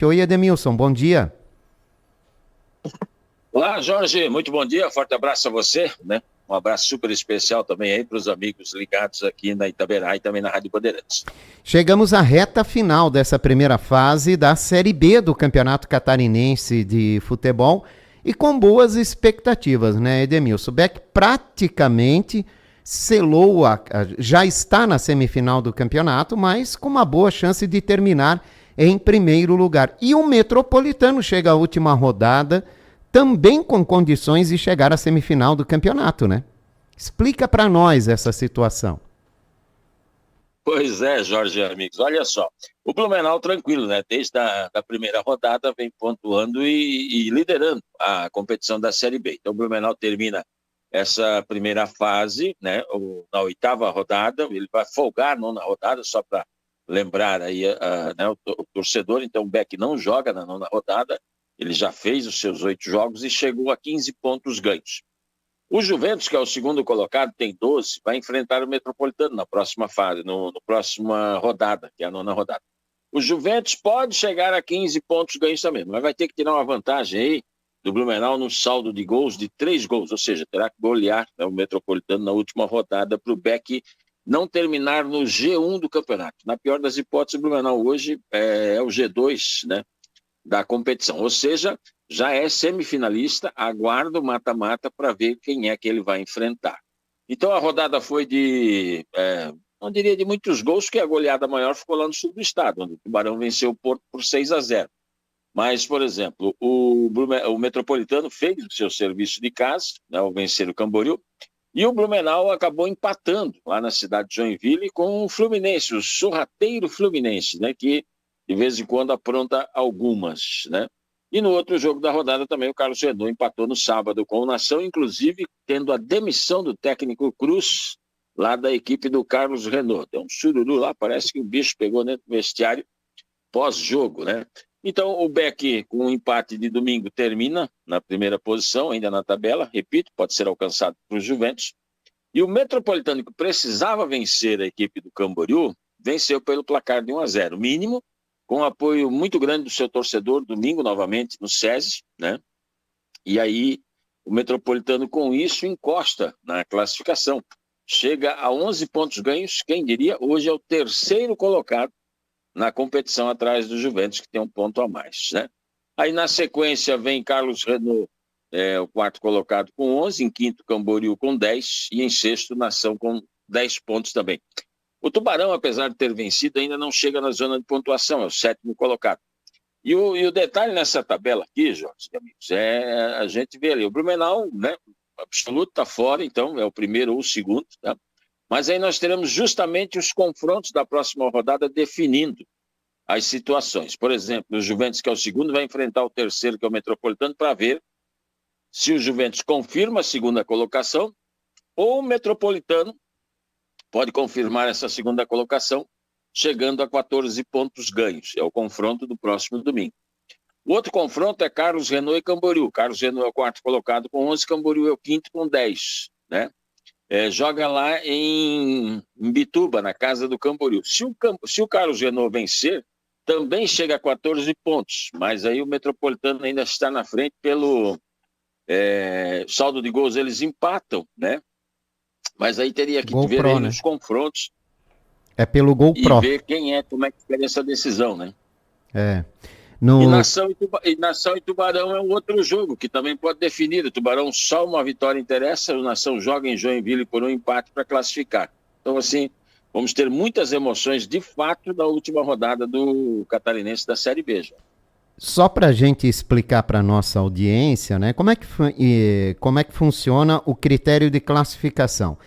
Oi, Edemilson, bom dia. Olá, Jorge, muito bom dia, forte abraço a você, né? Um abraço super especial também aí para os amigos ligados aqui na Itaberá e também na Rádio Bandeirantes. Chegamos à reta final dessa primeira fase da Série B do Campeonato Catarinense de Futebol e com boas expectativas, né, Edemilson? O Beck praticamente selou, já está na semifinal do campeonato, mas com uma boa chance de terminar em primeiro lugar. E o Metropolitano chega à última rodada também com condições de chegar à semifinal do campeonato, né? Explica para nós essa situação. Pois é, Jorge, amigos, olha só, o Blumenau tranquilo, né? Desde a primeira rodada vem pontuando e liderando a competição da Série B. Então o Blumenau termina essa primeira fase, né? Na oitava rodada, ele vai folgar na nona rodada, só para lembrar aí né, o torcedor. Então o Beck não joga na nona rodada, ele já fez os seus 8 jogos e chegou a 15 pontos ganhos. O Juventus, que é o segundo colocado, tem 12, vai enfrentar o Metropolitano na próxima fase, no próxima rodada, que é a nona rodada. O Juventus pode chegar a 15 pontos ganhos também, mas vai ter que tirar uma vantagem aí do Blumenau no saldo de gols de 3 gols, ou seja, terá que golear, né, o Metropolitano na última rodada para o Beck não terminar no G1 do campeonato. Na pior das hipóteses, o Blumenau hoje é o G2, né, da competição, ou seja, já é semifinalista, aguarda o mata-mata para ver quem é que ele vai enfrentar. Então a rodada foi não diria de muitos gols, porque a goleada maior ficou lá no sul do estado, onde o Tubarão venceu o Porto por 6-0. Mas, por exemplo, o Metropolitano fez o seu serviço de casa, né, ao vencer o Camboriú, e o Blumenau acabou empatando lá na cidade de Joinville com o Fluminense, o sorrateiro Fluminense, né, que de vez em quando apronta algumas, né? E no outro jogo da rodada também o Carlos Renault empatou no sábado com o Nação, inclusive tendo a demissão do técnico Cruz, lá da equipe do Carlos Renault. Tem um sururu lá, parece que o bicho pegou dentro do vestiário pós-jogo, né? Então o Beck, com o empate de domingo, termina na primeira posição, ainda na tabela, repito, pode ser alcançado por Juventus. E o Metropolitano, que precisava vencer a equipe do Camboriú, venceu pelo placar de 1-0, mínimo, com apoio muito grande do seu torcedor, domingo novamente no SESI, né? E aí o Metropolitano com isso encosta na classificação, chega a 11 pontos ganhos, quem diria, hoje é o terceiro colocado na competição atrás do Juventus, que tem um ponto a mais, né? Aí na sequência vem Carlos Renault, o quarto colocado com 11, em quinto Camboriú com 10 e em sexto Nação com 10 pontos também. O Tubarão, apesar de ter vencido, ainda não chega na zona de pontuação, é o sétimo colocado. E o detalhe nessa tabela aqui, Jorge, amigos, a gente vê ali, o Blumenau, né, absoluto está fora, então é o primeiro ou o segundo, tá? Mas aí nós teremos justamente os confrontos da próxima rodada definindo as situações. Por exemplo, o Juventus, que é o segundo, vai enfrentar o terceiro, que é o Metropolitano, para ver se o Juventus confirma a segunda colocação ou o Metropolitano pode confirmar essa segunda colocação, chegando a 14 pontos ganhos. É o confronto do próximo domingo. O outro confronto é Carlos Renault e Camboriú. Carlos Renault é o quarto colocado com 11, Camboriú é o quinto com 10, né? Joga lá em Bituba, na casa do Camboriú. Se o Carlos Renault vencer, também chega a 14 pontos, mas aí o Metropolitano ainda está na frente pelo saldo de gols, eles empatam, né? Mas aí teria que ver aí nos confrontos. É pelo gol e pró. Ver como é que fica essa decisão, né? No... E Nação e Tubarão é um outro jogo que também pode definir. O Tubarão só uma vitória interessa, o Nação joga em Joinville por um empate para classificar. Então, assim, vamos ter muitas emoções, de fato, na última rodada do Catarinense da Série B. Só para a gente explicar para a nossa audiência, né, como é que funciona o critério de classificação.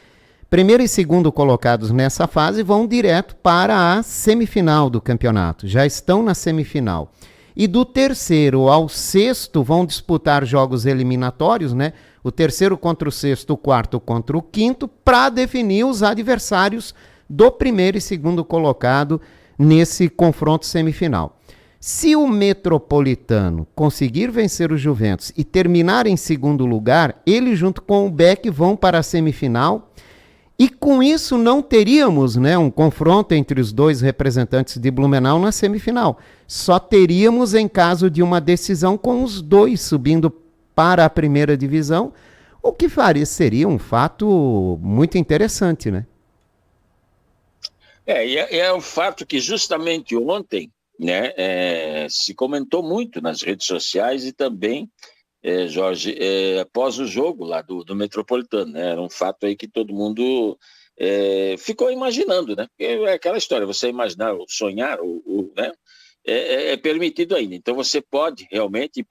Primeiro e segundo colocados nessa fase vão direto para a semifinal do campeonato, já estão na semifinal. E do terceiro ao sexto vão disputar jogos eliminatórios, né? O terceiro contra o sexto, o quarto contra o quinto, para definir os adversários do primeiro e segundo colocado nesse confronto semifinal. Se o Metropolitano conseguir vencer o Juventus e terminar em segundo lugar, ele junto com o Beck vão para a semifinal E com isso não teríamos, né, um confronto entre os dois representantes de Blumenau na semifinal. Só teríamos em caso de uma decisão com os dois subindo para a primeira divisão, o que seria um fato muito interessante, né? É um fato que justamente ontem, né, se comentou muito nas redes sociais e também, Jorge, após o jogo lá do Metropolitano, né, era um fato aí que todo mundo ficou imaginando, né? Porque é aquela história, você imaginar, ou sonhar, né, é permitido ainda. Então você pode realmente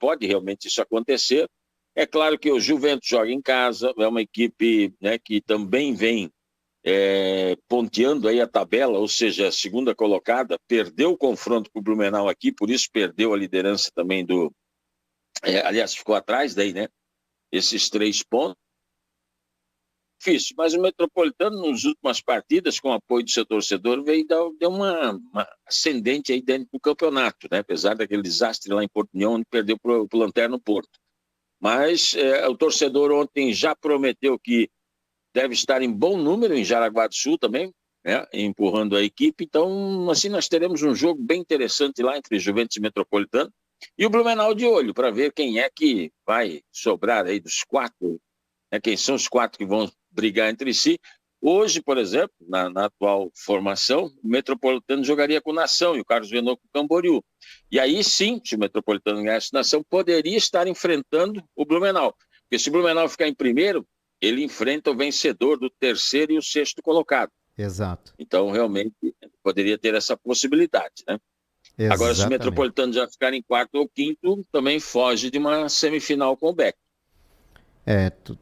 isso acontecer. É claro que o Juventus joga em casa, é uma equipe, né, que também vem ponteando aí a tabela, ou seja, a segunda colocada, perdeu o confronto com o Blumenau aqui, por isso perdeu a liderança também aliás, ficou atrás daí, né? Esses 3 pontos. Difícil, mas o Metropolitano, nas últimas partidas, com o apoio do seu torcedor, deu uma ascendente aí dentro do campeonato, né? Apesar daquele desastre lá em Porto União, onde perdeu para o Lanterna Porto. Mas o torcedor ontem já prometeu que deve estar em bom número em Jaraguá do Sul também, né, empurrando a equipe. Então, assim, nós teremos um jogo bem interessante lá entre Juventus e Metropolitano. E o Blumenau de olho para ver quem é que vai sobrar aí dos 4, né, quem são os 4 que vão brigar entre si. Hoje, por exemplo, na atual formação, o Metropolitano jogaria com o Nação e o Carlos Renault com o Camboriú. E aí sim, se o Metropolitano ganhasse o Nação, poderia estar enfrentando o Blumenau. Porque se o Blumenau ficar em primeiro, ele enfrenta o vencedor do 3º e o 6º colocado. Exato. Então, realmente, poderia ter essa possibilidade, né? Exatamente. Agora, se o Metropolitano já ficar em 4º ou 5º, também foge de uma semifinal com o Beck.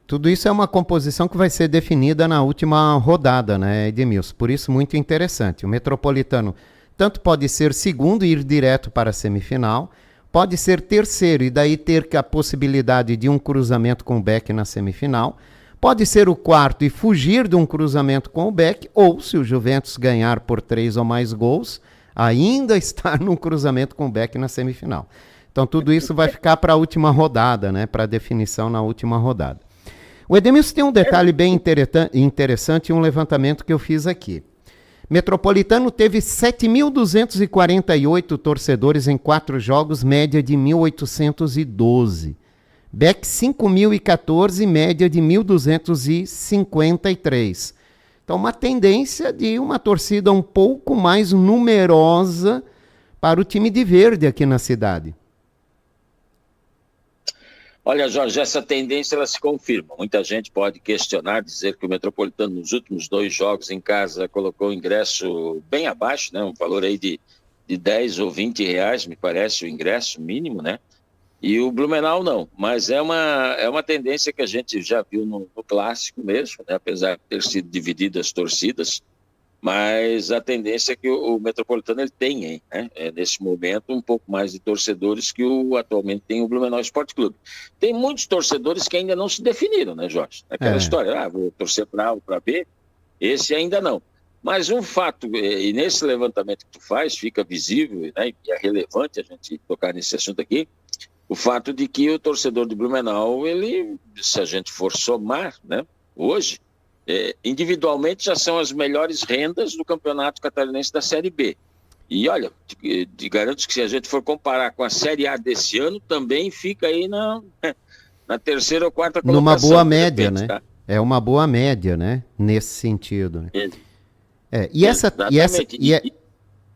Tudo isso é uma composição que vai ser definida na última rodada, né, Edmilson? Por isso, muito interessante. O Metropolitano tanto pode ser segundo e ir direto para a semifinal, pode ser terceiro e daí ter a possibilidade de um cruzamento com o Beck na semifinal, pode ser o 4º e fugir de um cruzamento com o Beck, ou se o Juventus ganhar por 3 ou mais gols, ainda estar num cruzamento com o Beck na semifinal. Então tudo isso vai ficar para a última rodada, né? Para definição na última rodada. O Edmilson tem um detalhe bem interessante e um levantamento que eu fiz aqui. Metropolitano teve 7.248 torcedores em 4 jogos, média de 1.812. Beck 5.014, média de 1.253. Então uma tendência de uma torcida um pouco mais numerosa para o time de verde aqui na cidade. Olha, Jorge, essa tendência ela se confirma. Muita gente pode questionar, dizer que o Metropolitano nos últimos 2 jogos em casa colocou o ingresso bem abaixo, né? Um valor aí de 10 ou 20 reais, me parece, o ingresso mínimo, né? E o Blumenau não, mas é uma tendência que a gente já viu no clássico mesmo, né? Apesar de ter sido divididas as torcidas, mas a tendência é que o Metropolitano ele tem, né, nesse momento, um pouco mais de torcedores que atualmente tem o Blumenau Esporte Clube. Tem muitos torcedores que ainda não se definiram, né, Jorge? Aquela história, vou torcer para A ou para B, esse ainda não. Mas um fato, e nesse levantamento que tu faz, fica visível, né, e é relevante a gente tocar nesse assunto aqui, o fato de que o torcedor de Blumenau, ele, se a gente for somar, né, hoje, individualmente já são as melhores rendas do Campeonato Catarinense da Série B. E olha, te garanto que se a gente for comparar com a Série A desse ano, também fica aí na 3ª ou 4ª colocação. Numa boa média, né? Tá? É uma boa média, né? Nesse sentido. Né?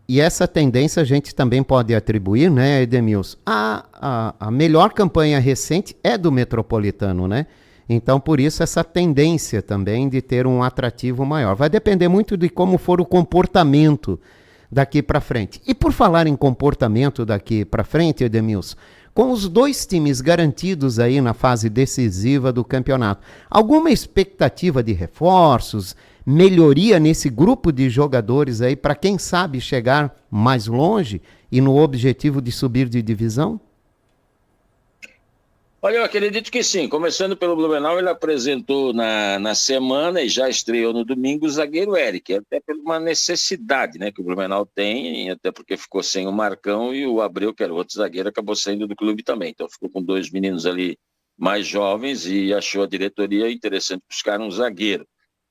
E essa tendência a gente também pode atribuir, né, Edmilson? A melhor campanha recente é do Metropolitano, né? Então, por isso, essa tendência também de ter um atrativo maior. Vai depender muito de como for o comportamento daqui para frente. E por falar em comportamento daqui para frente, Edmilson, com os 2 times garantidos aí na fase decisiva do campeonato, alguma expectativa de reforços, melhoria nesse grupo de jogadores aí para quem sabe chegar mais longe e no objetivo de subir de divisão? Olha, eu acredito que sim. Começando pelo Blumenau, ele apresentou na semana e já estreou no domingo o zagueiro Eric, até por uma necessidade, né, que o Blumenau tem, até porque ficou sem o Marcão e o Abreu, que era o outro zagueiro, acabou saindo do clube também. Então ficou com 2 meninos ali mais jovens e achou a diretoria interessante buscar um zagueiro.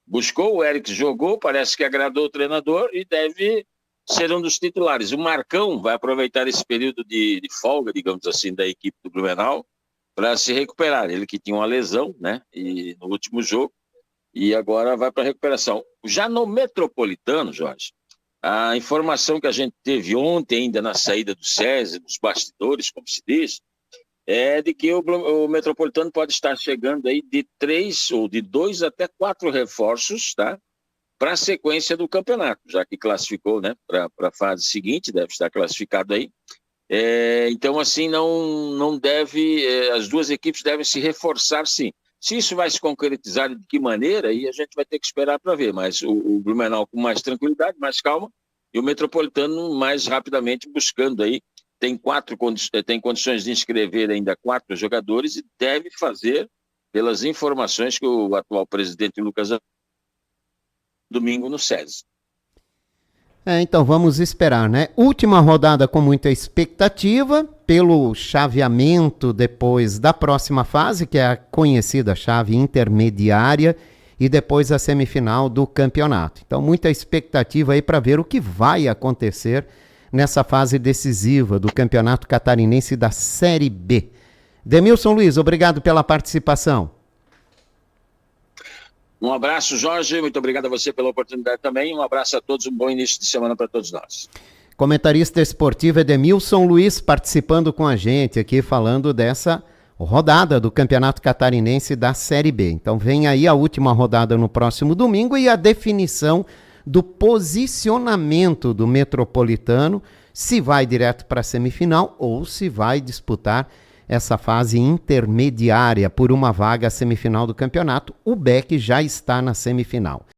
buscou, o Eric jogou, parece que agradou o treinador e deve ser um dos titulares. O Marcão vai aproveitar esse período de folga, digamos assim, da equipe do Blumenau para se recuperar. Ele que tinha uma lesão, né, e no último jogo, e agora vai para a recuperação. Já no Metropolitano, Jorge, a informação que a gente teve ontem ainda na saída do SESI, dos bastidores, como se diz, é de que o Metropolitano pode estar chegando aí de 3 ou de 2 até 4 reforços, tá? Para a sequência do campeonato, já que classificou, né, para a fase seguinte, deve estar classificado aí. Então, assim, não deve, as duas equipes devem se reforçar, sim. Se isso vai se concretizar de que maneira, aí a gente vai ter que esperar para ver, mas o Blumenau com mais tranquilidade, mais calma, e o Metropolitano mais rapidamente buscando aí, tem condições de inscrever ainda 4 jogadores e deve fazer, pelas informações que o atual presidente Lucas domingo no SESI. Então vamos esperar, né? Última rodada com muita expectativa pelo chaveamento depois da próxima fase, que é a conhecida chave intermediária, e depois a semifinal do campeonato. Então muita expectativa aí para ver o que vai acontecer nessa fase decisiva do Campeonato Catarinense da Série B. Demilson Luiz, obrigado pela participação. Um abraço, Jorge, muito obrigado a você pela oportunidade também, um abraço a todos, um bom início de semana para todos nós. Comentarista esportivo Edemilson Luiz participando com a gente aqui, falando dessa rodada do Campeonato Catarinense da Série B. Então vem aí a última rodada no próximo domingo e a definição do posicionamento do Metropolitano, se vai direto para a semifinal ou se vai disputar essa fase intermediária por uma vaga à semifinal do campeonato. O Beck já está na semifinal.